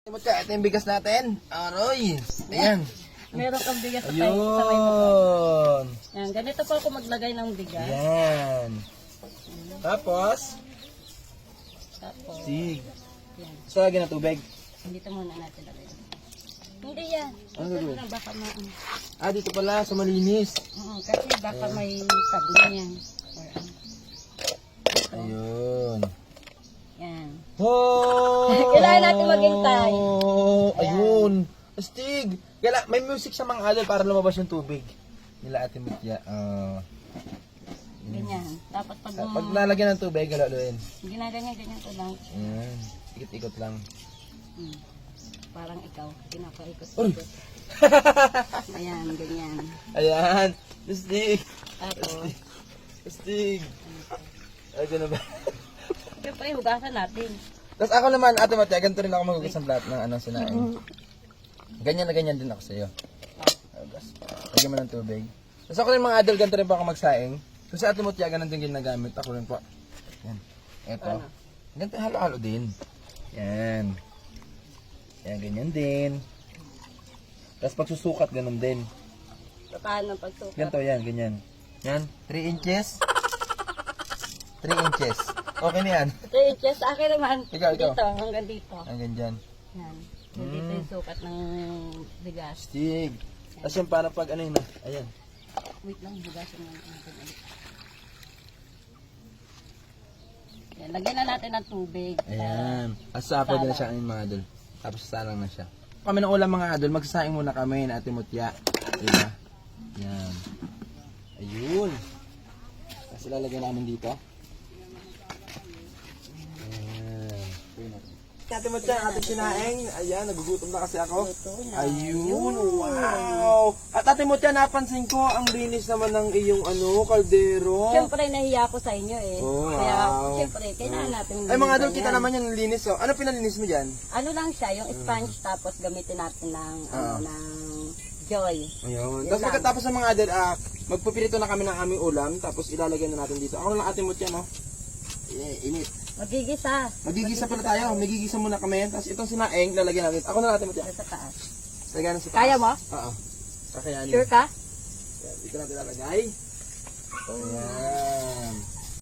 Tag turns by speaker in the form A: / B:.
A: Ito yung bigas natin. Aroy. Ayan.
B: Meron kang bigas sa may motor.
A: Ayun.
B: Yan, ganito po ako maglagay ng bigas.
A: Ayan. Tapos,
B: Tapos, yan.
A: sa lagyan ng tubig.
B: Dito muna natin lagay. Hindi yan.
A: Ano
B: Ito
A: gagawin?
B: na baka
A: Dito pala, sa malinis.
B: kasi baka may sabon yan. Or,
A: Ayun.
B: yan.
A: Oh!
B: Kailangan natin maghintay.
A: Ayun. Astig. May music sa mga adol para lumabas yung tubig. Nila Ate Mutya.
B: Ganyan. Tapos
A: Pag nalagyan ng galaluin.
B: ganyan ko lang.
A: Ayan. Ikot-ikot lang.
B: Parang ikaw, pinapaikot.
A: Uy!
B: Ayan, ganyan.
A: Ayan. Astig.
B: Tapos,
A: Astig. Ay, gano'n ba?
B: siyempre, hugasan natin.
A: Tapos ako naman, Ate Mutya, ganito rin ako magugas ng lahat ng sinain. Ganyan na ganyan din ako sa iyo. Lagyan mo ng tubig. Tapos ako rin mga adult, ganito rin po ako magsaing. So sa Ate Mutya, ganun din ginagamit. Ako rin po. Yan. Eto. Ganito halo-halo din. Yan. Yan, ganyan din. Tapos pagsusukat, ganun din.
B: Paano pagsukat?
A: Ganito, yan, ganyan. Yan, 3 inches. 3 inches. Okay na yan.
B: 3 inches. Sa akin naman,
A: Ikaw.
B: dito, hanggang dito.
A: Hanggang dyan.
B: Yan. Dito yung sukat ng bigas.
A: Stig. Tapos yung para pag ano yun, ayan.
B: Wait lang, hugasan natin ulit. Yan, lagyan na natin ng tubig.
A: Ayan. Asapo din na siya ngayon mga adol. Tapos salang na siya. Kami ng ulam mga adol, magsasaing muna kami na Ate Mutya. Diba? Yan. Ayun. Tapos ilalagay namin dito. Ayan. Ate Mutya, ating sinaing. Ayan, nagugutom na kasi ako. Ayun, wow. At Ate Mutya, napansin ko, ang linis naman ng iyong kaldero.
B: Siyempre, nahiya ko sa inyo eh.
A: Oh,
B: Kaya,
A: wow.
B: siyempre, kailangan natin
A: Ay mga adol,
B: linisan
A: kita
B: yan.
A: naman yung linis. Oh. Ano pinalinis mo dyan?
B: Ano lang siya, yung sponge, tapos gamitin natin ng, ng joy.
A: Ayun.
B: Yun
A: Tapos
B: lang.
A: pagkatapos ng mga adol, magpupirito na kami ng aming ulam, tapos ilalagay na natin dito. Ako lang Ate Mutya, no? Init.
B: Magigisa.
A: Magigisa pala tayo. Magigisa muna kami. Tapos itong sinaing, lalagyan natin. Ako na Ate Mutya.
B: Sa taas.
A: Lagyan na sa taas.
B: Kaya mo?
A: Oo. Kakayanin.
B: Sure ka?
A: Yan, dito natin lalagay. Ayan.